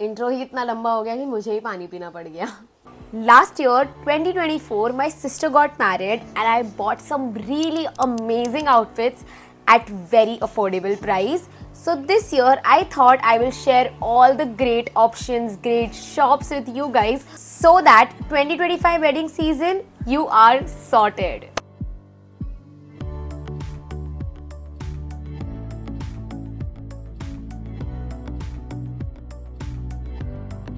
Intro ही इतना लंबा हो गया कि मुझे ही पानी पीना पड़ गया. Last year, 2024, my sister got married and I bought some really amazing outfits at very affordable price. So this year, I thought I will share all the great options, great shops with you guys so that 2025 wedding season, you are sorted.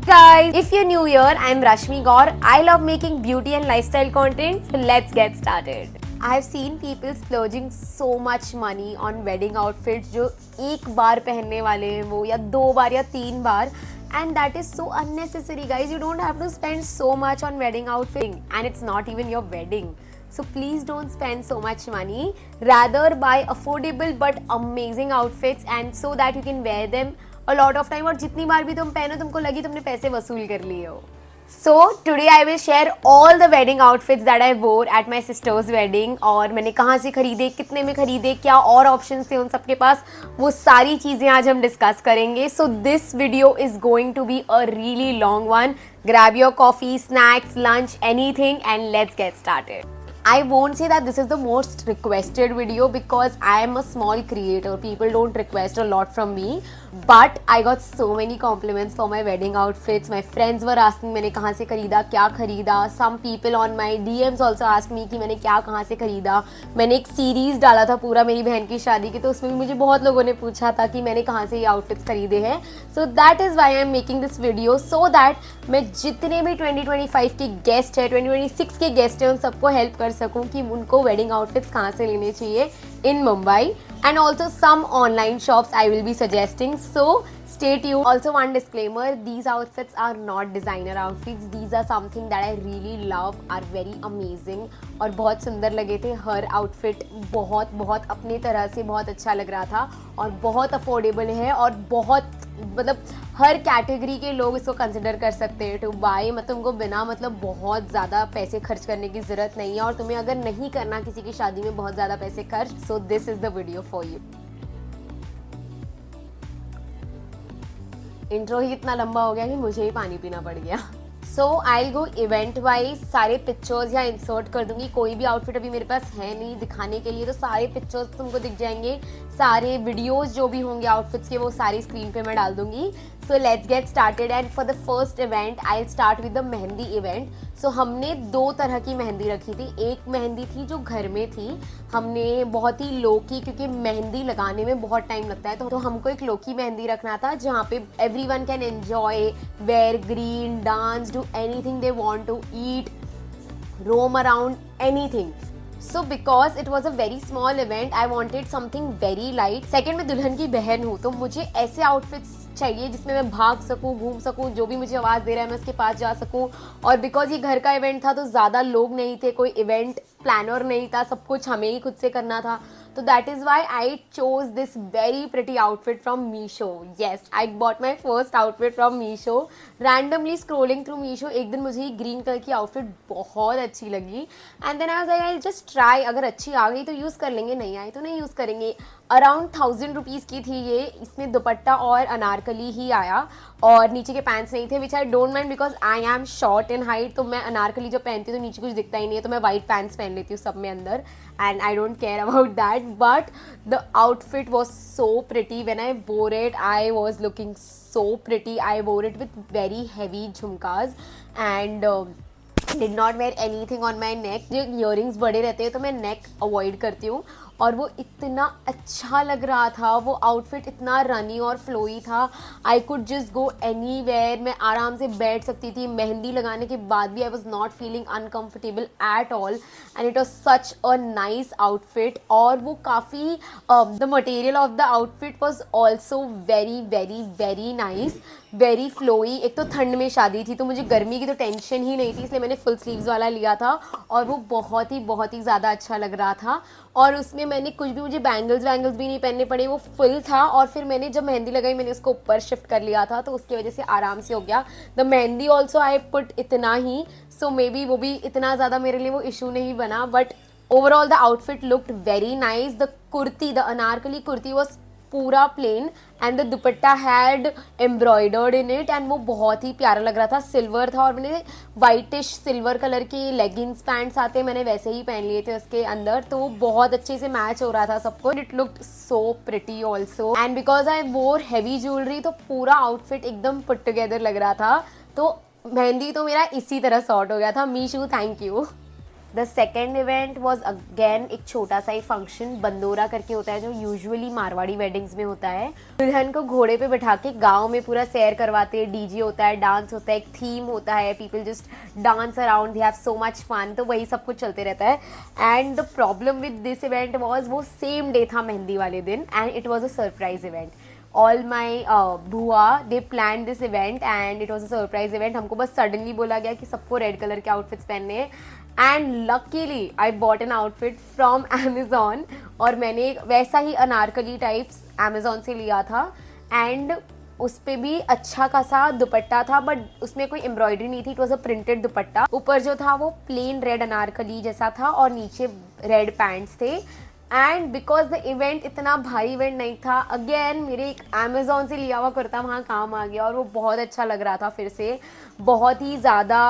Guys, if you're new here, I'm Rashmi Gaur. I love making beauty and lifestyle content, so let's get started. I have seen people splurging so much money on wedding outfits जो एक बार पहनने वाले हैं वो या 2 बार या 3 बार, and that is so unnecessary guys. You don't have to spend so much on wedding outfit and it's not even your wedding. So please don't spend so much money. Rather buy affordable but amazing outfits and so that you can wear them a lot of time और जितनी बार भी तुम पहनो तुमको लगी तुमने पैसे वसूल कर लिए हो. So today I will share all the wedding outfits that I wore at my sister's wedding और मैंने कहाँ से खरीदे, कितने में खरीदे, क्या और options थे उन सबके पास, वो सारी चीज़ें आज हम discuss करेंगे. So this video is going to be a really long one. Grab your coffee, snacks, lunch, anything and let's get started. I won't say that this is the most requested video because I am a small creator. People don't request a lot from me. But I got so many compliments for my wedding outfits. My friends were asking मैंने कहाँ से खरीदा, क्या खरीदा. Some people on my DMs also asked me कि मैंने क्या कहाँ से खरीदा. मैंने एक सीरीज डाला था पूरा मेरी बहन की शादी की, तो उसमें भी मुझे बहुत लोगों ने पूछा था कि मैंने कहाँ से ये आउटफिट्स खरीदे हैं. So that is why I am making this video so that मैं जितने भी 2025 के गेस्ट है, 2026 के गेस्ट है, उन सबको हेल्प कर सकूँ कि उनको वेडिंग आउटफिट्स कहाँ से लेने चाहिए in Mumbai. And also some online shops I will be suggesting, so stay tuned. Also one disclaimer, these outfits are not designer outfits. These are something that I really love, are very amazing और बहुत सुंदर लगे थे. हर outfit बहुत बहुत अपने तरह से बहुत अच्छा लग रहा था और बहुत अफोर्डेबल है और बहुत मतलब हर कैटेगरी के लोग इसको कंसिडर कर सकते हैं टू बाय. मतलब तुमको बिना मतलब बहुत ज़्यादा पैसे खर्च करने की ज़रूरत नहीं है और तुम्हें अगर नहीं करना किसी की शादी में बहुत ज़्यादा पैसे खर्च, so this is the video for you. Intro ही इतना लंबा हो गया कि मुझे ही पानी पीना पड़ गया. सो आई गो इवेंट वाइज सारे पिक्चर्स या इंसर्ट कर दूंगी. कोई भी आउटफिट अभी मेरे पास है नहीं दिखाने के लिए, तो सारे पिक्चर्स तुमको दिख जाएंगे. सारे वीडियोस जो भी होंगे आउटफिट्स के वो सारी स्क्रीन पे मैं डाल दूंगी. So let's get started and for the first event I start with the mehndi event. So हमने 2 तरह की मेहंदी रखी थी. एक मेहंदी थी जो घर में थी, हमने बहुत ही लो की, क्योंकि मेहंदी लगाने में बहुत टाइम लगता है, तो हमको एक लो की मेहंदी रखना था जहाँ पे everyone can enjoy, where green, dance, do anything they want to eat, roam around, anything. So because it was a very small event, I wanted something very light. Second, मैं दुल्हन की बहन हूँ तो मुझे ऐसे आउटफिट्स चाहिए जिसमें मैं भाग सकूँ, घूम सकूँ, जो भी मुझे आवाज़ दे रहा है मैं उसके पास जा सकूँ. और बिकॉज ये घर का इवेंट था तो ज़्यादा लोग नहीं थे, कोई इवेंट प्लानर नहीं था, सब कुछ हमें ही खुद से करना था. तो that is why I chose this very pretty outfit from Meesho. Yes, I bought my first outfit from Meesho. Randomly scrolling through Meesho, एक दिन मुझे ग्रीन कलर की आउटफिट बहुत अच्छी लगी and then I was like I'll just try. अगर अच्छी आ गई तो यूज़ कर लेंगे, नहीं आई तो नहीं यूज़ करेंगे. अराउंड 1000 रुपीज़ की थी ये. इसमें दुपट्टा और अनारकली ही आया और नीचे के पैंट्स नहीं थे, which I don't mind because I am short in height. तो मैं अनारकली जब पहनती हूँ तो नीचे कुछ दिखता ही नहीं है, तो मैं वाइट पैंट्स पहन लेती हूँ सब में अंदर and I don't care about that. But the outfit was so pretty. When I wore it I was looking so pretty. I wore it with very heavy झुमकाज and did not wear anything on my neck. जो earrings बड़े रहते हैं तो मैं नेक avoid करती हूँ और वो इतना अच्छा लग रहा था. वो आउटफिट इतना रनी और फ्लोई था. I could just go anywhere. मैं आराम से बैठ सकती थी. मेहंदी लगाने के बाद भी I was not feeling uncomfortable at all and it was such a nice outfit. और वो काफ़ी the material of the outfit was also very very very nice, very flowy. एक तो ठंड में शादी थी तो मुझे गर्मी की तो टेंशन ही नहीं थी, इसलिए मैंने फुल स्लीव्स वाला लिया था और वो बहुत ही ज़्यादा अच्छा लग रहा था. और उसमें मैंने कुछ भी, मुझे बैंगल्स भी नहीं पहनने पड़े, वो फुल था. और फिर मैंने जब मेहंदी लगाई मैंने उसको ऊपर शिफ्ट कर लिया था तो उसकी वजह से आराम से हो गया. The mehndi also I put इतना ही, सो मे बी वो भी इतना ज़्यादा मेरे लिए वो इशू नहीं बना. But overall the outfit looked very nice. The kurti, the anarkali kurti was पूरा plain and the dupatta had embroidered in it and वो बहुत ही प्यारा लग रहा था, सिल्वर था और मैंने वाइटिश सिल्वर कलर के लेगिंग्स पैंट्स आते हैं मैंने वैसे ही पहन लिए थे उसके अंदर, तो वो बहुत अच्छे से मैच हो रहा था सबको। It looked so pretty also and because I wore heavy jewellery तो पूरा आउटफिट एकदम पुट टुगेदर लग रहा था। तो मेहंदी तो मेरा इसी तरह सॉर्ट हो गया था। Meesho thank you. The second event was again एक छोटा सा ही फंक्शन, बंदोरा करके होता है जो यूजुअली मारवाड़ी वेडिंग्स में होता है। दुल्हन को घोड़े पे बैठा के गांव में पूरा सैर करवाते हैं, डीजे होता है, डांस होता है, एक थीम होता है, people just dance around, they have so much fun, तो वही सब कुछ चलते रहता है। And the problem with this event was वो सेम डे था मेहंदी वाले दिन and it was a surprise event. All my बुआ they plan this event and it was a surprise event. हमको बस सडनली बोला गया कि सबको रेड कलर के आउटफिट्स पहनने हैं and luckily I bought N outfit from Amazon और मैंने वैसा ही अनारकली टाइप्स अमेजोन से लिया था एंड उस पर भी अच्छा खासा दुपट्टा था बट उसमें कोई एम्ब्रॉयडरी नहीं थी, इट वॉज अ प्रिंटेड दुपट्टा। ऊपर जो था वो प्लेन रेड अनारकली जैसा था और नीचे रेड पैंट्स थे एंड बिकॉज द इवेंट इतना भारी इवेंट नहीं था, अगेन मेरे एक अमेजोन से लिया हुआ कुर्ता वहाँ काम आ गया और वो बहुत अच्छा लग रहा था। फिर से बहुत ही ज़्यादा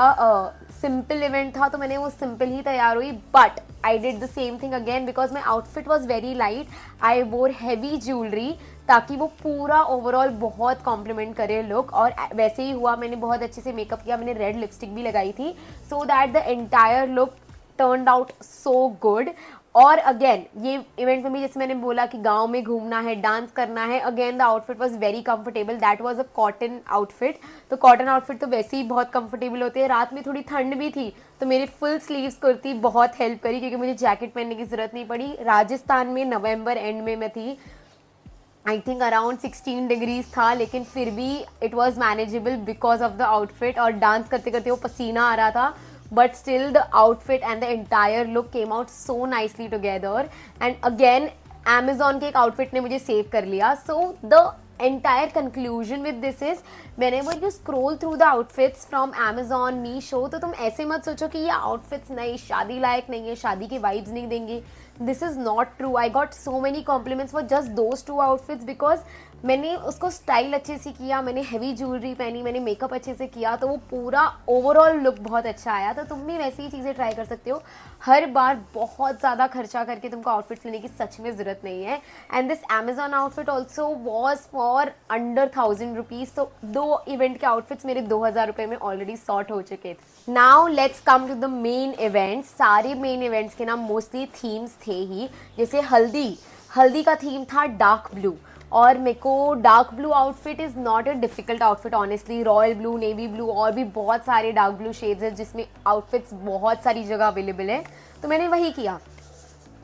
सिंपल इवेंट था तो मैंने वो सिंपल ही तैयार हुई but I did the same thing again because my outfit was very light. I wore heavy jewellery ताकि वो पूरा ओवरऑल बहुत कॉम्प्लीमेंट करे लुक और वैसे ही हुआ। मैंने बहुत अच्छे से मेकअप किया, मैंने रेड लिपस्टिक भी लगाई थी so that the entire look turned out so good. और अगेन ये इवेंट में भी जैसे मैंने बोला कि गांव में घूमना है, डांस करना है, again the outfit was very comfortable, that was a cotton outfit. तो कॉटन आउटफिट तो वैसे ही बहुत कंफर्टेबल होते हैं। रात में थोड़ी ठंड भी थी तो मेरी फुल स्लीव्स कुर्ती बहुत हेल्प करी क्योंकि मुझे जैकेट पहनने की जरूरत नहीं पड़ी। राजस्थान में नवंबर एंड में मैं थी, आई थिंक अराउंड 16 डिग्रीज था लेकिन फिर भी it was manageable because of the outfit और डांस करते करते वो पसीना आ रहा था but still the outfit and the entire look came out so nicely together and again Amazon के एक outfit ने मुझे save कर लिया। So the entire conclusion with this is whenever you scroll through the outfits from Amazon, Meesho, तो तुम ऐसे मत सोचो कि ये outfits नहीं, शादी लायक नहीं है, शादी के vibes नहीं देंगे। This is not true. I got so many compliments for just those two outfits because मैंने उसको स्टाइल अच्छे से किया, मैंने हैवी ज्वेलरी पहनी, मैंने मेकअप अच्छे से किया तो वो पूरा ओवरऑल लुक बहुत अच्छा आया। तो तुम भी वैसी ही चीज़ें ट्राई कर सकते हो। हर बार बहुत ज़्यादा खर्चा करके तुमको आउटफिट्स लेने की सच में ज़रूरत नहीं है। And this Amazon outfit also was for under 1000 rupees. तो 2 इवेंट के आउटफिट्स मेरे 2000 रुपये में ऑलरेडी सॉर्ट हो चुके थे। Now let's come to the main events. सारे मेन इवेंट्स के ना मोस्टली थीम्स थे ही। जैसे हल्दी का थीम था डार्क ब्लू और मेरे को dark blue outfit is not a difficult outfit honestly. Royal blue, navy blue और भी बहुत सारे डार्क ब्लू शेड्स हैं जिसमें आउटफिट्स बहुत सारी जगह अवेलेबल है। तो मैंने वही किया,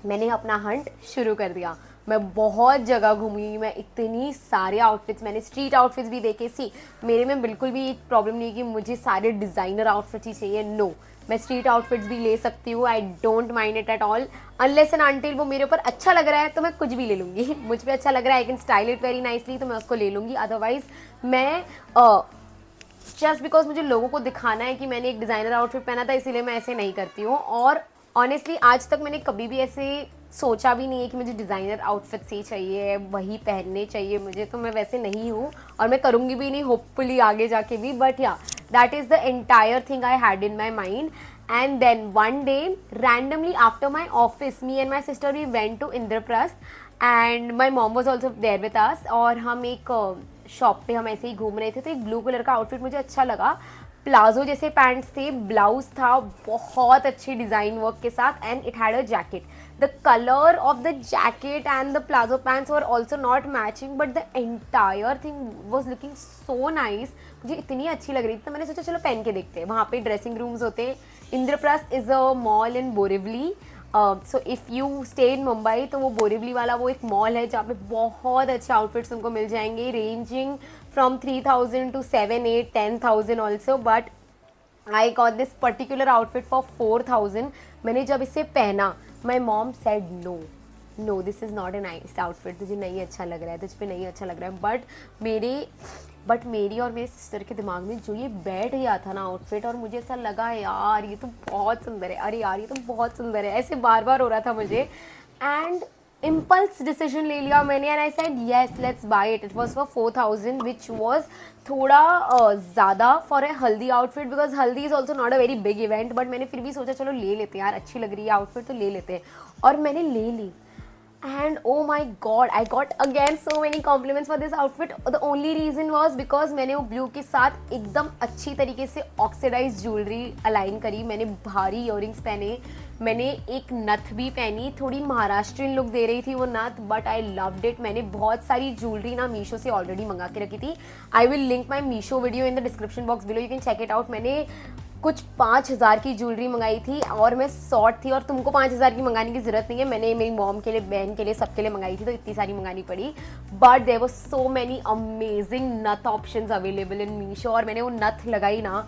मैंने अपना हंट शुरू कर दिया। मैं बहुत जगह घूमी, मैं इतनी सारे आउटफिट्स, मैंने स्ट्रीट आउटफिट्स भी देखे। सी मेरे में बिल्कुल भी एक प्रॉब्लम नहीं है कि मुझे सारे डिज़ाइनर आउटफिट्स ही चाहिए, नो मैं स्ट्रीट आउटफिट्स भी ले सकती हूँ। आई don't mind it at all unless and until वो मेरे ऊपर अच्छा लग रहा है तो मैं कुछ भी ले लूँगी। मुझ पर अच्छा लग रहा है, I can style it very nicely तो मैं उसको ले लूँगी। अदरवाइज मैं जस्ट बिकॉज मुझे लोगों को दिखाना है कि मैंने एक डिज़ाइनर आउटफिट पहना था इसीलिए मैं ऐसे नहीं करती हूँ। और ऑनेस्टली आज तक मैंने कभी भी ऐसे सोचा भी नहीं है कि मुझे डिज़ाइनर आउटफिट्स ही चाहिए, वही पहनने चाहिए मुझे, तो मैं वैसे नहीं हूँ और मैं करूँगी भी नहीं होपफुली आगे जाके भी। बट या that is the entire thing I had in my mind. And then one day randomly after my office, me and my sister we went to Indraprasth and my mom was also there with us और हम एक shop पे हम ऐसे ही घूम रहे थे तो एक ब्लू कलर का आउटफिट मुझे अच्छा लगा। प्लाजो जैसे पैंट्स थे, ब्लाउज था बहुत अच्छी डिज़ाइन वर्क के साथ and it had a jacket. The colour of the jacket and the palazzo pants were also not matching but the entire thing was looking so nice. मुझे इतनी अच्छी लग रही थी तो मैंने सोचा चलो पहन के देखते हैं। वहाँ पे ड्रेसिंग रूम्स होते हैं। Indraprastha is a mall in Borivali. So if you stay in Mumbai तो वो बोरिवली वाला वो एक मॉल है जहाँ पे बहुत अच्छे आउटफिट्स तुमको मिल जाएंगे ranging from 3000 to 7, 8, 10,000 also. But I got this particular outfit for 4000। मैंने जब इसे पहना my mom said no this is not a nice outfit, तुझे नहीं अच्छा लग रहा है, तुझ पे नहीं अच्छा लग रहा है। बट मेरी और मेरे सिस्टर के दिमाग में जो ये बैठ गया था ना आउटफिट और मुझे ऐसा लगा यार ये तो बहुत सुंदर है, अरे यार ये तो बहुत सुंदर है, ऐसे बार बार हो रहा था मुझे। एंड इम्पल्स डिसीजन ले लिया मैंने and I said yes let's buy it. It was for 4,000 which was थोड़ा ज़्यादा for a haldi outfit because haldi is also not a very big event. But मैंने फिर भी सोचा चलो ले लेते हैं यार, अच्छी लग रही है आउटफिट तो ले लेते हैं. और मैंने ले ली. And oh my god, I got again so many compliments for this outfit. The only reason was because मैंने वो ब्लू के साथ एकदम अच्छी तरीके से ऑक्सीडाइज ज्वेलरी अलाइन करी. मैंने भारी इयररिंग्स पहने, मैंने एक नथ भी पहनी. थोड़ी महाराष्ट्रियन लुक दे रही थी वो नथ, बट आई लव्ड इट. मैंने बहुत सारी ज्वेलरी ना मीशो से ऑलरेडी मंगा के रखी थी. I will link my Meesho video in the description box below, you can check it out. मैंने कुछ 5,000 की ज्वेलरी मंगाई थी और मैं शॉर्ट थी. और तुमको 5,000 की मंगाने की ज़रूरत नहीं है, मैंने मेरी मॉम के लिए, बहन के लिए, सबके लिए मंगाई थी तो इतनी सारी मंगानी पड़ी. But there was so many amazing nath options available in Meesho. और मैंने वो नथ लगाई ना,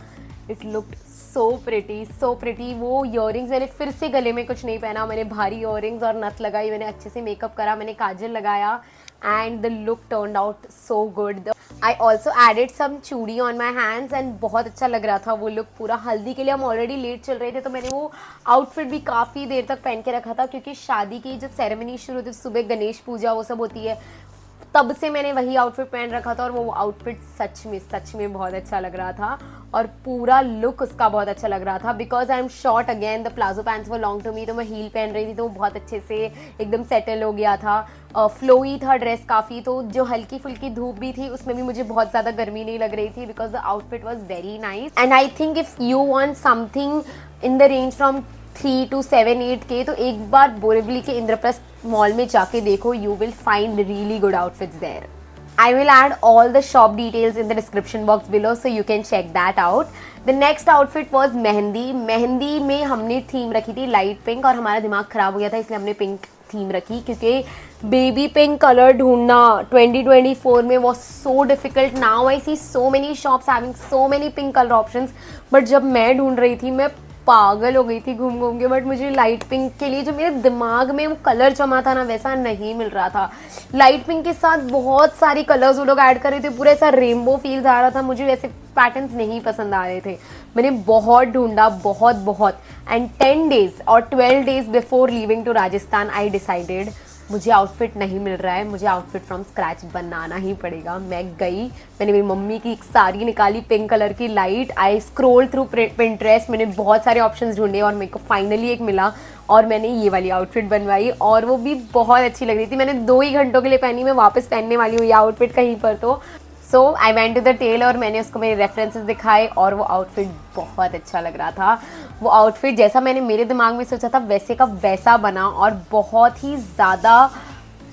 it looked so pretty, so pretty. वो इयररिंग्स मैंने फिर से गले में कुछ नहीं पहना, मैंने भारी इयररिंग्स और नथ लगाई. मैंने अच्छे से मेकअप करा, मैंने काजल लगाया and the look turned out so good. I also added some churi on my hands and बहुत अच्छा लग रहा था वो लुक पूरा. हल्दी के लिए हम ऑलरेडी लेट चल रहे थे तो मैंने वो आउटफिट भी काफ़ी देर तक पहन के रखा था क्योंकि शादी की जब सेरेमनी शुरू होती है सुबह गणेश पूजा वो सब होती है, तब से मैंने वही आउटफिट पहन रखा था. और वो आउटफिट सच में बहुत अच्छा लग रहा था और पूरा लुक उसका बहुत अच्छा लग रहा था. Because I am short again, the palazzo pants वो लॉन्ग टू मी, तो मैं हील पहन रही थी तो वो बहुत अच्छे से एकदम सेटल हो गया था. फ्लोई था ड्रेस काफ़ी, तो जो हल्की फुल्की धूप भी थी उसमें भी मुझे बहुत ज़्यादा गर्मी नहीं लग रही थी because the outfit was very nice. And I think if you want something in the range from 3 to 7-8K तो एक बार बोरिवली के इंद्रप्रस्थ मॉल में जाके देखो, you will find really good outfits there. I will add all the shop details in the description box below so you can check that out. The next outfit was mehndi. Mehndi में हमने theme रखी थी light pink और हमारा दिमाग ख़राब हो गया था इसलिए हमने पिंक थीम रखी क्योंकि बेबी पिंक कलर ढूंढना 2024 में was so difficult. Now I see so many shops having so many pink color options, but जब मैं ढूंढ रही थी मैं पागल हो गई थी घूम घूम के. बट मुझे लाइट पिंक के लिए जो मेरे दिमाग में वो कलर जमा था ना वैसा नहीं मिल रहा था. लाइट पिंक के साथ बहुत सारी कलर्स वो लोग ऐड कर रहे थे, पूरा ऐसा रेनबो फील आ रहा था. मुझे वैसे पैटर्न्स नहीं पसंद आ रहे थे. मैंने बहुत ढूंढा, बहुत एंड 10 days और 12 days before leaving to Rajasthan I decided मुझे आउटफिट नहीं मिल रहा है, मुझे आउटफिट फ्रॉम स्क्रैच बनाना ही पड़ेगा. मैं गई, मैंने मेरी मम्मी की एक साड़ी निकाली पिंक कलर की लाइट. आई स्क्रोल थ्रू पिंटरेस्ट, मैंने बहुत सारे ऑप्शंस ढूंढे और मेरे को फाइनली एक मिला और मैंने ये वाली आउटफिट बनवाई और वो भी बहुत अच्छी लग रही थी. मैंने 2 ही घंटों के लिए पहनी, मैं वापस पहनने वाली हूँ ये आउटफिट कहीं पर. तो so I went to the tailor, मैंने उसको मेरे रेफरेंसेस दिखाए और वो आउटफिट बहुत अच्छा लग रहा था. वो आउटफिट जैसा मैंने मेरे दिमाग में सोचा था वैसे का वैसा बना और बहुत ही ज़्यादा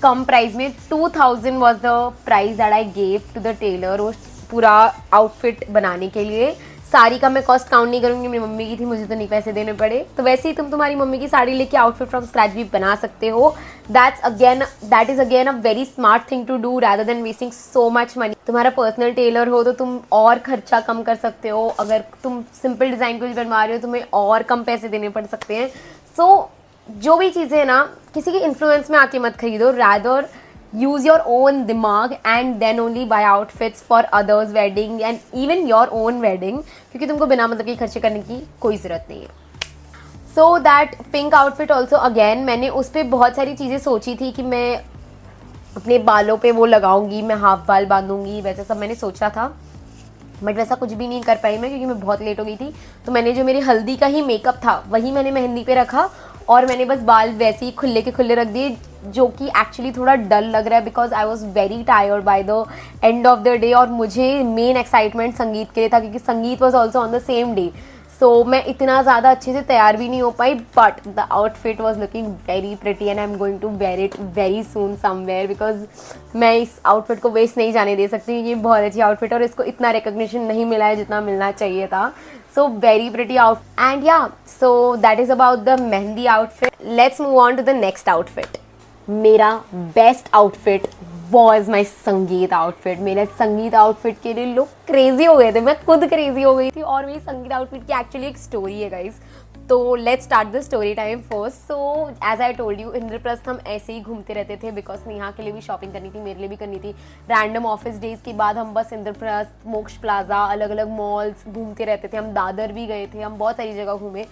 कम प्राइस में. 2,000 was the price that I gave to the tailor वो पूरा आउटफिट बनाने के लिए. साड़ी का मैं कॉस्ट काउंट नहीं करूँगी, मेरी मम्मी की थी, मुझे तो नहीं पैसे देने पड़े. तो वैसे ही तुम तुम्हारी मम्मी की साड़ी लेके आउटफिट फ्रॉम स्क्रैच भी बना सकते हो. That is again a very smart thing to do rather than wasting so much money. तुम्हारा पर्सनल टेलर हो तो तुम और खर्चा कम कर सकते हो. अगर तुम सिंपल डिज़ाइन कुछ बनवा रहे हो तुम्हें और कम पैसे देने पड़ सकते हैं. सो जो भी चीज़ें है ना किसी के इन्फ्लुएंस में आके मत खरीदो, रादर use your own दिमाग and then only buy outfits for others wedding and even your own wedding क्योंकि तुमको बिना मतलब के खर्चे करने की कोई ज़रूरत नहीं है. So that pink outfit also again मैंने उस पर बहुत सारी चीज़ें सोची थी कि मैं अपने बालों पे वो लगाऊंगी, मैं हाफ बाल बांधूंगी, वैसा सब मैंने सोचा था. बट वैसा कुछ भी नहीं कर पाई मैं क्योंकि मैं बहुत लेट हो गई थी. तो मैंने जो मेरी हल्दी का ही मेकअप था वही मैंने मेहंदी पे रखा और मैंने बस बाल वैसे ही खुले के खुले रख दिए जो कि एक्चुअली थोड़ा डल लग रहा है because I was very tired bye the end of the day. और मुझे मेन एक्साइटमेंट संगीत के लिए था क्योंकि sangeet was also on the same day. So मैं इतना ज़्यादा अच्छे से तैयार भी नहीं हो पाई. But the outfit was looking very pretty and I am going to wear it very soon somewhere because मैं इस आउटफिट को वेस्ट नहीं जाने दे सकती. ये बहुत अच्छी आउटफिट और इसको इतना रिकग्निशन नहीं मिला है जितना मिलना चाहिए था. So very pretty outfit and yeah, so that is about the mehndi outfit. Let's move on to the next outfit. मेरा best outfit was my संगीत outfit. मेरे संगीत outfit के लिए लोग crazy हो गए थे, मैं खुद crazy हो गई थी और मेरी संगीत outfit की actually एक story है guys. तो let's start the story time first. So as I told you Indraprastha हम ऐसे ही घूमते रहते थे बिकॉज नेहा के लिए भी शॉपिंग करनी थी, मेरे लिए भी करनी थी. रैंडम ऑफिस डेज के बाद हम बस इंद्रप्रस्थ, मोक्ष प्लाजा, अलग अलग मॉल्स घूमते रहते थे. हम दादर भी गए थे, हम बहुत सारी जगह घूमे.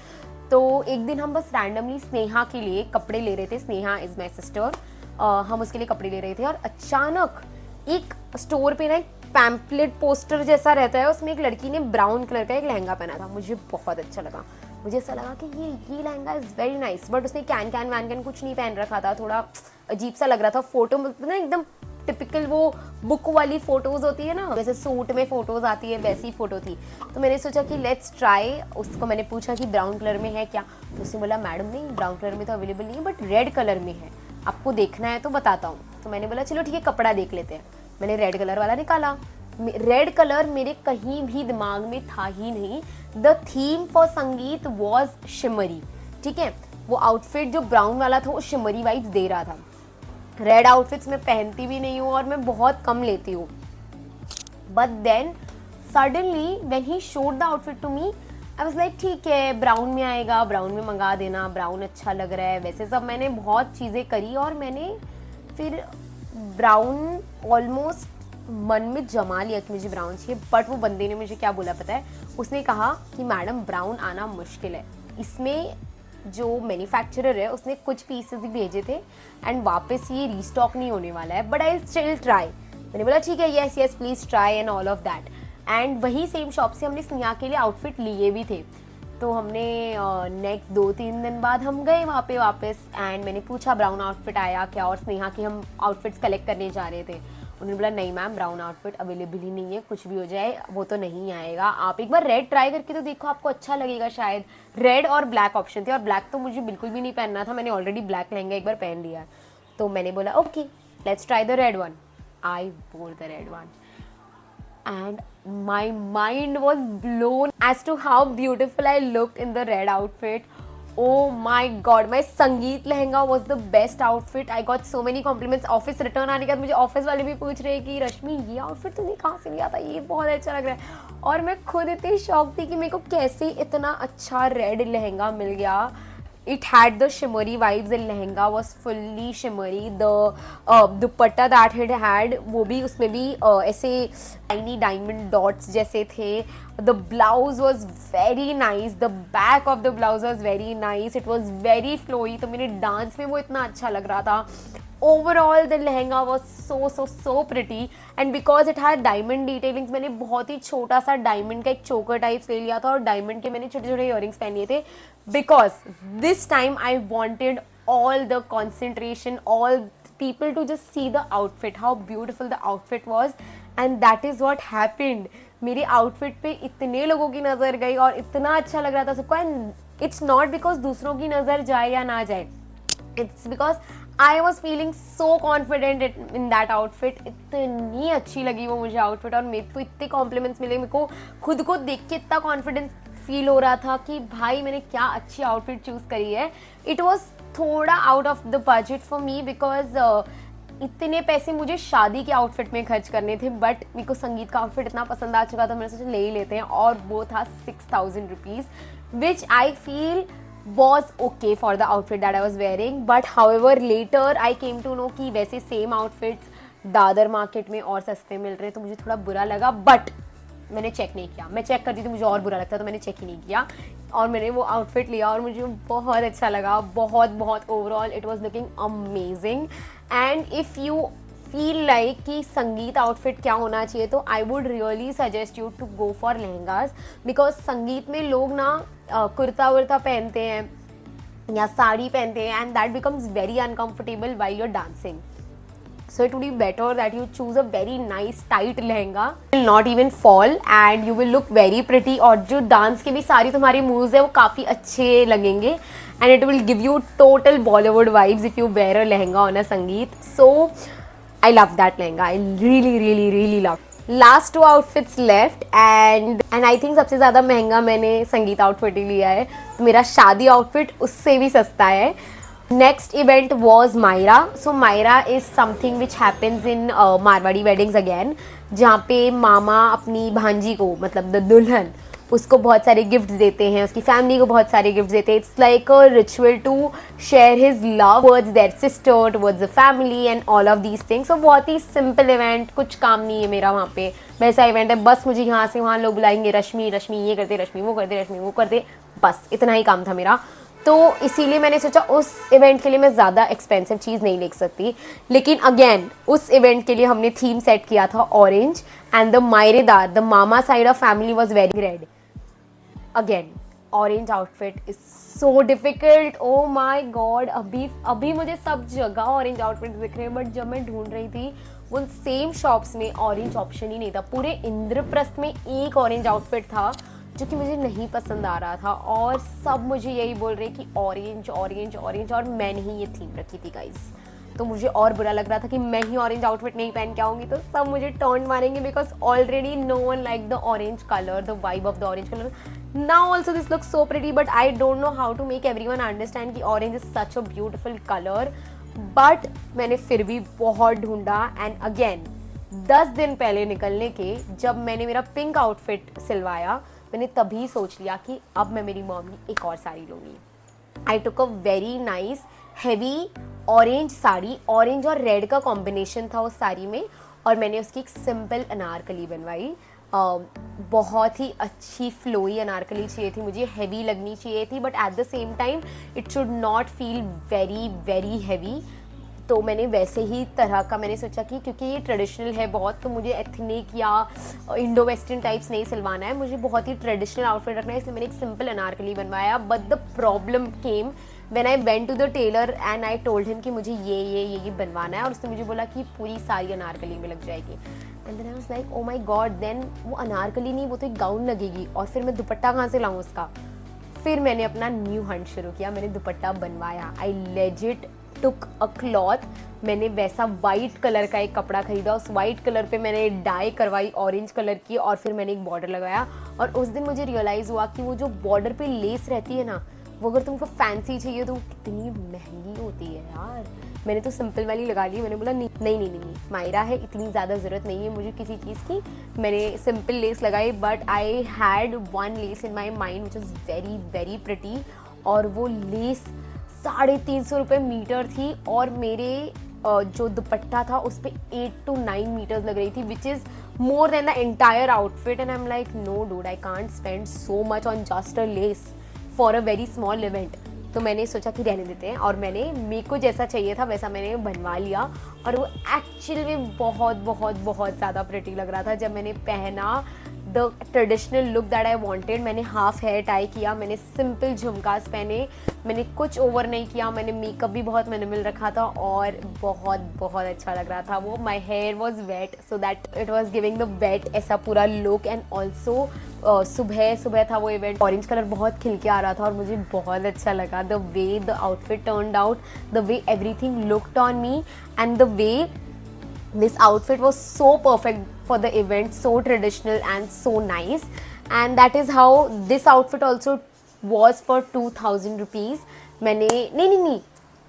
तो एक दिन हम बस रैंडमली स्नेहा के लिए कपड़े ले रहे थे. Sneha is my sister. हम उसके लिए कपड़े ले रहे थे और अचानक एक स्टोर पे ना एक पैम्पलेट पोस्टर जैसा रहता है, उसमें एक लड़की ने ब्राउन कलर का एक लहंगा पहना था। मुझे बहुत अच्छा लगा, मुझे ऐसा लगा कि ये lehenga is very nice, but उसने कैन वैन कुछ नहीं पहन रखा था, थोड़ा अजीब सा लग रहा था। फोटो में ना एकदम टिपिकल वो बुक वाली फोटोज होती है ना, जैसे सूट में फोटोज आती है वैसी फोटो थी। तो मैंने सोचा कि लेट्स ट्राई। उसको मैंने पूछा कि ब्राउन कलर में है क्या, तो उसने बोला मैडम नहीं, ब्राउन कलर में तो अवेलेबल नहीं है, बट रेड कलर में है, आपको देखना है तो बताता हूँ। तो मैंने बोला चलो ठीक है, कपड़ा देख लेते हैं। मैंने रेड कलर वाला निकाला। रेड कलर मेरे कहीं भी दिमाग में था ही नहीं। द थीम फॉर संगीत वॉज शिमरी, ठीक है। वो आउटफिट जो ब्राउन वाला था वो शिमरी वाइब्स दे रहा था। रेड आउटफिट्स मैं पहनती भी नहीं हूँ और मैं बहुत कम लेती हूँ, but then suddenly when he showed the outfit to me, I was like ठीक है, ब्राउन में आएगा, ब्राउन में मंगा देना, ब्राउन अच्छा लग रहा है। वैसे सब मैंने बहुत चीज़ें करी और मैंने फिर ब्राउन ऑलमोस्ट मन में जमा लिया कि मुझे ब्राउन चाहिए। बट वो बंदे ने मुझे क्या बोला पता है, उसने कहा कि मैडम ब्राउन आना मुश्किल है, इसमें जो मैन्युफैक्चरर है उसने कुछ पीसेस ही भेजे थे एंड वापस ये रीस्टॉक नहीं होने वाला है, बट आई स्टिल ट्राई। मैंने बोला ठीक है, yes yes please try and all of that. And वही सेम शॉप से हमने स्नेहा के लिए आउटफिट लिए भी थे। तो हमने नेक्स्ट 2-3 दिन बाद हम गए वहाँ पे वापस एंड मैंने पूछा ब्राउन आउटफिट आया क्या, और स्नेहा के हम आउटफिट्स कलेक्ट करने जा रहे थे। उन्होंने बोला नहीं मैम, ब्राउन आउटफिट अवेलेबल ही नहीं है, कुछ भी हो जाए वो तो नहीं आएगा, आप एक बार रेड ट्राई करके तो देखो, आपको अच्छा लगेगा शायद। रेड और ब्लैक ऑप्शन थे और ब्लैक तो मुझे बिल्कुल भी नहीं पहनना था, मैंने ऑलरेडी ब्लैक लहंगा एक बार पहन लिया। तो मैंने बोला okay let's try the red one. आई वोर the red one and my mind was blown as to how beautiful I looked in the red outfit. Oh my god, my संगीत lehenga was the best outfit. I got so many compliments. Office return आने के बाद मुझे office वाले भी पूछ रहे हैं कि रश्मि ये आउटफिट तुमने कहाँ से लिया था, ये बहुत अच्छा लग रहा है। और मैं खुद इतनी शॉक थी कि मेरे को कैसे इतना अच्छा रेड लहंगा मिल गया। It had the shimmery vibes. The lehenga was fully shimmery. The dupatta that it had वो भी, उसमें भी ऐसे tiny diamond dots जैसे थे। The blouse was very nice. The back of the blouse was very nice. It was very flowy. तो मेरे dance में वो इतना अच्छा लग रहा था। Overall the lehenga was so pretty and because it had diamond detailings, मैंने बहुत ही छोटा सा डायमंड का एक चोकर टाइप्स ले लिया था और डायमंड के मैंने छोटे छोटे इयररिंग्स पहन लिए थे, because this time I wanted all the concentration, all people to just see the outfit, how beautiful the outfit was, and that is what happened. मेरे आउटफिट पे इतने लोगों की नज़र गई और इतना अच्छा लग रहा था सबको। एंड इट्स नॉट बिकॉज दूसरों की नज़र जाए या ना जाए, it's because I was feeling so confident in that outfit. इतनी अच्छी लगी वो मुझे आउटफिट और मेरे को इतने कॉम्प्लीमेंट्स मिले, मेरे को खुद को देख के इतना कॉन्फिडेंस फील हो रहा था कि भाई मैंने क्या अच्छी आउटफिट चूज़ करी है। इट वॉज थोड़ा out of the budget for me because इतने पैसे मुझे शादी के आउटफिट में खर्च करने थे, बट मेरे को संगीत का आउटफिट इतना पसंद आ चुका था, मैंने सोचा ले ही लेते हैं। और वो था 6,000 rupees, which I feel was okay for the outfit that I was wearing. But however later I came to know कि वैसे सेम आउटफिट्स दादर मार्केट में और सस्ते मिल रहे, तो मुझे थोड़ा बुरा लगा। बट मैंने चेक नहीं किया, मैं चेक करती तो मुझे और बुरा लगता, तो मैंने चेक ही नहीं किया और मैंने वो आउटफिट लिया और मुझे बहुत अच्छा लगा, बहुत overall it was looking amazing. And if you feel like कि संगीत आउटफिट क्या होना चाहिए, तो I would really suggest you to go for lehengas, because sangeet में लोग ना कुर्ता वुर्ता पहनते हैं या साड़ी पहनते हैं and that becomes very uncomfortable while you're dancing. So it would be better that you choose a very nice tight lehenga, will not even fall and you will look very pretty. और जो dance के भी सारी तुम्हारी moves है वो काफ़ी अच्छे लगेंगे and it will give you total Bollywood vibes if you wear a lehenga on a संगीत. So I love that lehenga. I really love. Last 2 outfits left and I think सबसे ज़्यादा महंगा मैंने संगीत outfit ही लिया है, तो मेरा शादी outfit उससे भी सस्ता है. Next event was Myra. So Myra is something which happens in Marwari weddings again, जहाँ पे मामा अपनी भांजी को, मतलब द दुल्हन, उसको बहुत सारे गिफ्ट्स देते हैं, उसकी फैमिली को बहुत सारे गिफ्ट्स देते हैं. It's like a ritual to share his love towards their sister, towards the family and all of these things. So बहुत ही सिंपल इवेंट, कुछ काम नहीं है मेरा वहाँ पे, वैसा इवेंट है. बस मुझे यहाँ से वहाँ लोग बुलाएंगे, रश्मि ये करते, रश्मि वो करते, रश्मि वो करते, बस इतना ही काम था मेरा. तो इसीलिए मैंने सोचा उस इवेंट के लिए मैं ज़्यादा एक्सपेंसिव चीज़ नहीं ले सकती। लेकिन अगेन उस इवेंट के लिए हमने थीम सेट किया था ऑरेंज, एंड द मायरेदार, the mama side of family was very red. Again orange outfit is so difficult, oh my God. अभी मुझे सब जगह ऑरेंज आउटफिट दिख रहे हैं, बट जब मैं ढूंढ रही थी उन सेम शॉप्स में ऑरेंज ऑप्शन ही नहीं था। पूरे इंद्रप्रस्थ में एक ऑरेंज आउटफिट था जो कि मुझे नहीं पसंद आ रहा था, और सब मुझे यही बोल रहे कि ऑरेंज ऑरेंज ऑरेंज, और मैंने ही ये थीम रखी थी गाइस। तो मुझे और बुरा लग रहा था कि मैं ही ऑरेंज आउटफिट नहीं पहन के आऊँगी तो सब मुझे टर्न मारेंगे, because already no one like the orange colour, the vibe of the orange colour. Now also this looks so pretty, but I don't know how to make everyone understand कि orange is such a beautiful colour. But मैंने फिर भी बहुत ढूंढा, and again 10 दिन पहले निकलने के जब मैंने मेरा पिंक आउटफिट सिलवाया, मैंने तभी सोच लिया कि अब मैं मेरी मॉम की एक और साड़ी लूँगी। I took a very nice heavy orange sari, orange और रेड का कॉम्बिनेशन था उस साड़ी में, और मैंने उसकी एक सिंपल अनारकली बनवाई। बहुत ही अच्छी फ्लोई अनारकली चाहिए थी मुझे, हैवी लगनी चाहिए थी, but at the same time it should not feel very very heavy. तो मैंने वैसे ही तरह का मैंने सोचा कि क्योंकि ये ट्रेडिशनल है बहुत, तो मुझे एथनिक या इंडो वेस्टर्न टाइप्स नहीं सिलवाना है, मुझे बहुत ही ट्रेडिशनल आउटफिट रखना है, इसलिए मैंने एक सिंपल अनारकली बनवाया। But the problem came when I went to the tailor and I told him कि मुझे ये बनवाना है, और उसने मुझे बोला कि पूरी सारी अनारकली में लग जाएगी। And then I was like oh my god, then वो अनारकली नहीं, वो तो एक गाउन लगेगी, और फिर मैं दुपट्टा कहाँ से लाऊँ उसका। फिर मैंने अपना न्यू हंट शुरू किया, मैंने दुपट्टा बनवाया। I legit took a cloth, मैंने वैसा वाइट कलर का एक कपड़ा खरीदा, उस वाइट कलर पे मैंने डाई करवाई ऑरेंज कलर की, और फिर मैंने एक बॉर्डर लगाया। और उस दिन मुझे रियलाइज़ हुआ कि वो जो बॉर्डर पे लेस रहती है ना, वो अगर तुमको फैंसी चाहिए तो कितनी महंगी होती है यार। मैंने तो सिंपल वाली लगा ली, मैंने बोला नहीं मायरा है, इतनी ज़्यादा ज़रूरत नहीं है मुझे किसी चीज़ की। मैंने सिंपल लेस लगाई, but I had one less in my mind which is very very pretty, और वो लेस 350 रुपये मीटर थी, और मेरे जो दुपट्टा था उस पर 8 to 9 मीटर्स लग रही थी, which is more than the entire outfit. And I am like no dude, I can't spend so much on just a lace for a very small event. तो मैंने सोचा कि रहने देते हैं, और मेरे को जैसा चाहिए था वैसा मैंने बनवा लिया, और वो एक्चुअली में बहुत बहुत बहुत ज़्यादा प्रिटी लग रहा था। जब मैंने पहना the traditional look that I wanted, मैंने हाफ हेयर टाई किया, मैंने सिंपल झुमकास पहने, मैंने कुछ ओवर नहीं किया, मैंने मेकअप भी बहुत मिनिमल रखा था, और बहुत बहुत अच्छा लग रहा था वो। My hair was wet so that it was giving the wet ऐसा पूरा लुक। एंड ऑल्सो सुबह था वो इवेंट, ऑरेंज कलर बहुत खिल के आ रहा था, और मुझे बहुत अच्छा लगा the way the outfit turned out, the way everything looked on me, and the way this outfit was so perfect for the event, so traditional and so nice. And that is how this outfit also was for 2000 rupees. मैंने नहीं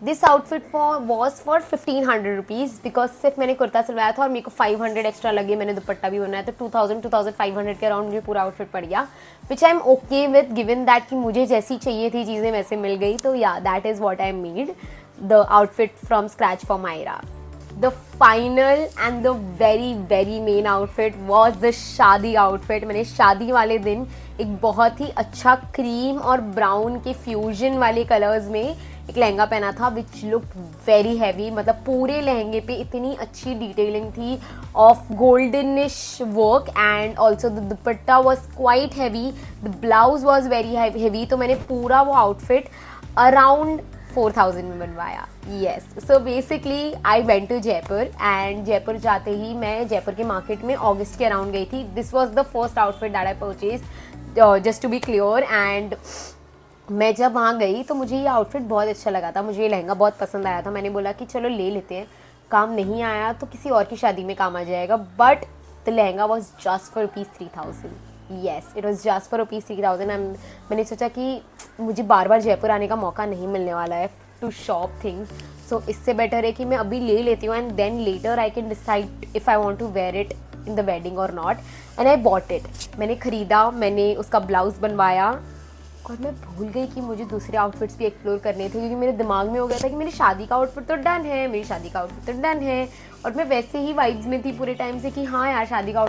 this outfit was for 1500 rupees, because सिर्फ मैंने कुर्ता सिलवाया था और मेरे को 500 extra लगे, मैंने दुपट्टा भी बनाया, तो 2500 के अराउंड मुझे पूरा आउटफिट पड़ गया, which I am okay with, given that कि मुझे जैसी चाहिए थी चीज़ें वैसे मिल गई। तो yeah that is what I made the outfit from scratch for Myra. The final and the very very main outfit was the शादी outfit। मैंने शादी वाले दिन एक बहुत ही अच्छा क्रीम और ब्राउन के फ्यूजन वाले कलर्स में एक लहंगा पहना था, विच लुक वेरी हैवी। मतलब पूरे लहंगे पे इतनी अच्छी डिटेलिंग थी of goldenish work, and also the dupatta was quite heavy, the blouse was very heavy. तो मैंने पूरा वो आउटफिट अराउंड 4000 में बनवाया। Yes, so basically I went to Jaipur, and Jaipur जाते ही मैं जयपुर के मार्केट में अगस्त के अराउंड गई थी। This was the first outfit that I purchase, just to be clear. And मैं जब वहाँ गई तो मुझे ये आउटफिट बहुत अच्छा लगा था, मुझे ये लहंगा बहुत पसंद आया था। मैंने बोला कि चलो ले लेते हैं, काम नहीं आया तो किसी और की शादी में काम आ जाएगा। But the lehenga was just for ₹3000। Yes, it was just for ₹3000। And मैंने सोचा कि मुझे बार बार जयपुर आने का मौका नहीं मिलने वाला है टू शॉप थिंग्स, सो इससे बेटर है कि मैं अभी ले लेती हूँ, and then later I can decide if I want to wear it in the wedding और not. And I bought it, मैंने ख़रीदा, मैंने उसका ब्लाउज़ बनवाया, और मैं भूल गई कि मुझे दूसरे आउटफिट्स भी एक्सप्लोर करने थे, क्योंकि मेरे दिमाग में हो गया था कि मेरी शादी का आउटफिट तो डन है, मेरी शादी का आउटफिट तो डन है, और मैं वैसे ही वाइब्स में थी पूरे टाइम से कि हाँ यार शादी का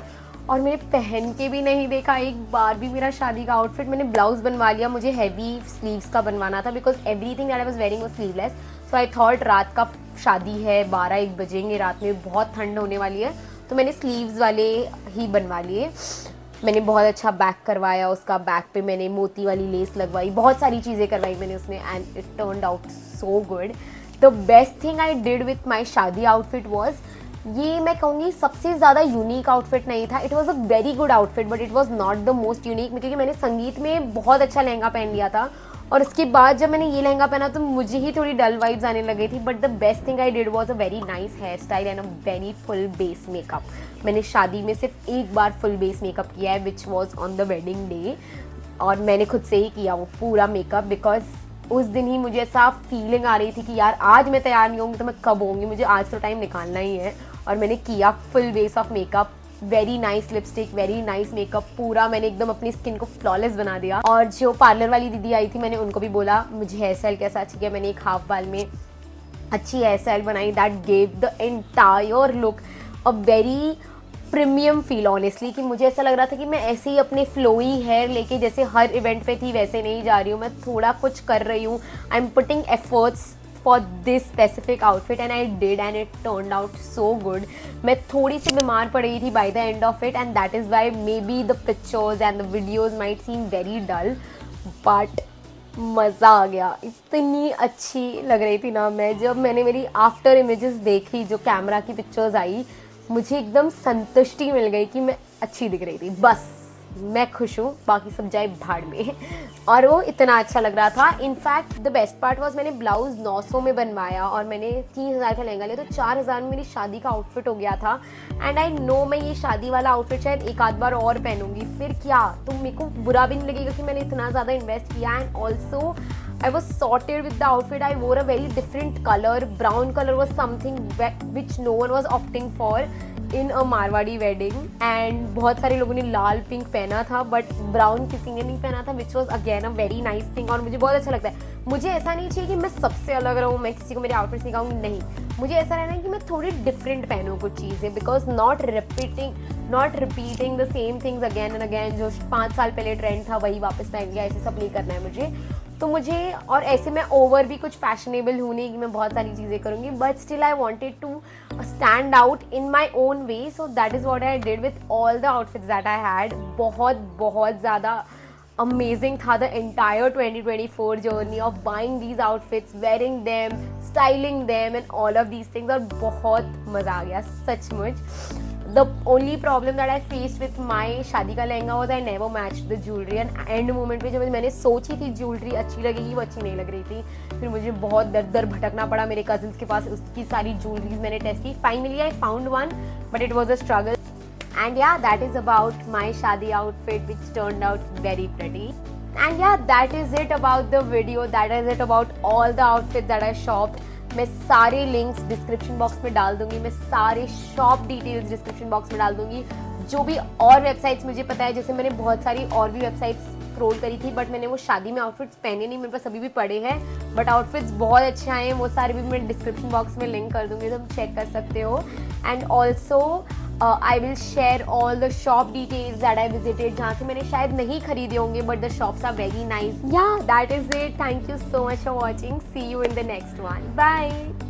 और मैंने पहन के भी नहीं देखा एक बार भी मेरा शादी का आउटफिट। मैंने ब्लाउज बनवा लिया, मुझे हैवी स्लीव्स का बनवाना था because everything that I was wearing was sleeveless. So I thought रात का शादी है, 12-1 बजेंगे, रात में बहुत ठंड होने वाली है, तो मैंने स्लीव्स वाले ही बनवा लिए। मैंने बहुत अच्छा बैक करवाया, उसका बैक पे मैंने मोती वाली लेस लगवाई, बहुत सारी चीज़ें करवाई मैंने उसमें, and it turned out so good. The best thing I did with my शादी आउटफिट वॉज, ये मैं कहूँगी सबसे ज़्यादा यूनिक आउटफिट नहीं था, it was a very good outfit but it was not the most unique, क्योंकि मैंने संगीत में बहुत अच्छा लहंगा पहन लिया था और उसके बाद जब मैंने ये लहंगा पहना तो मुझे ही थोड़ी डल वाइब्स आने लगी थी। But the best thing I did was a very nice hairstyle and a very full base makeup. मैंने शादी में सिर्फ एक बार फुल बेस मेकअप किया है which was on the wedding day, और मैंने खुद से ही किया वो पूरा मेकअप बिकॉज उस दिन ही मुझे ऐसा फीलिंग आ रही थी कि यार आज मैं तैयार नहीं होंगी तो मैं कब होंगी, मुझे आज तो टाइम निकालना ही है। और मैंने किया full bass of makeup, very nice lipstick, very nice makeup, पूरा मैंने एकदम अपनी स्किन को फ्लॉलेस बना दिया। और जो पार्लर वाली दीदी आई थी मैंने उनको भी बोला मुझे हेयर स्टाइल कैसा अच्छा किया, मैंने एक हाफ बाल में अच्छी हेयर स्टाइल बनाई, that gave the entire look a very premium feel honestly, कि मुझे ऐसा लग रहा था कि मैं ऐसे ही अपने फ्लोई हेयर लेके जैसे हर इवेंट पे थी वैसे नहीं जा रही हूँ, मैं थोड़ा कुछ कर रही हूँ, I am putting efforts for this specific outfit and I did and it turned out so good. मैं थोड़ी सी बीमार पड़ गई थी by the end of it and that is why maybe the pictures and the videos might seem very dull, but मज़ा आ गया, इतनी अच्छी लग रही थी ना मैं। जब मैंने मेरी आफ्टर इमेजेस देखी, जो कैमरा की पिक्चर्स आई, मुझे एकदम संतुष्टि मिल गई कि मैं अच्छी दिख रही थी, बस मैं खुश हूँ, बाकी सब जाए भाड़ में। और वो इतना अच्छा लग रहा था। In fact the best part was मैंने ब्लाउज 900 में बनवाया और मैंने 3000 का लहंगा लिया, तो 4000 में मेरी शादी का आउटफिट हो गया था। एंड आई नो मैं ये शादी वाला आउटफिट शायद एक आध बार और पहनूंगी, फिर क्या, तो मेरे को बुरा भी नहीं लगेगा कि मैंने इतना ज़्यादा इन्वेस्ट किया। And also I was sorted with the outfit. I wore a very different color. Brown color was something which no one was opting for in a Marwadi wedding. And बहुत सारे लोगों ने लाल पिंक पहना था but brown किसी ने नहीं पहना था, which was again a very nice thing. और मुझे बहुत अच्छा लगता है। मुझे ऐसा नहीं चाहिए कि मैं सबसे अलग रहूँ, मैं किसी को मेरे आउटफिट्स दिखाऊंगी, नहीं, मुझे ऐसा रहना है कि मैं थोड़ी डिफरेंट पहनूँ कुछ चीज़ें, because not repeating the same things again and again. जो 5 साल पहले ट्रेंड था वही वापस पहन गया, ऐसे सब नहीं करना है मुझे। तो मुझे, और ऐसे मैं ओवर भी कुछ फैशनेबल हूँ नहीं कि मैं बहुत सारी चीज़ें करूँगी, but still I wanted to stand out in my own way, so that is what I did with all the outfits that I had. बहुत ज़्यादा अमेजिंग था the entire 2024 journey of buying these outfits, wearing them, styling them and all of these things, और बहुत मज़ा आ गया सचमुच। The only problem that I faced with my शादी का lehenga was I never matched the jewelry, and end moment पे जब मैंने सोची थी ज्वेलरी अच्छी लगेगी, वो अच्छी नहीं लग रही थी। फिर मुझे बहुत दर भटकना पड़ा मेरे कजिन्स के पास, उसकी सारी ज्वेलरीज मैंने टेस्ट की, finally I found one but it was a struggle. And yeah, that is about my shadi outfit which turned out very pretty. And yeah, that is it about the video. That is it about all the outfits that I shopped. मैं सारे links description box में डाल दूंगी, मैं सारे shop details description box में डाल दूंगी। जो भी और वेबसाइट्स मुझे पता है, जैसे मैंने बहुत सारी और भी वेबसाइट्स स्क्रॉल करी थी, बट मैंने वो शादी में आउटफिट्स पहने नहीं, मेरे पास अभी भी पड़े हैं, बट आउटफिट्स बहुत अच्छे आए हैं, वो सारे भी मैं डिस्क्रिप्शन बॉक्स में लिंक कर दूंगी, तो तुम चेक कर सकते हो। And also I will share all the shop details that I visited, जहाँ से मैंने शायद नहीं खरीदे होंगे, but the shops are very nice. Yeah, that is it. Thank you so much for watching. See you in the next one. Bye.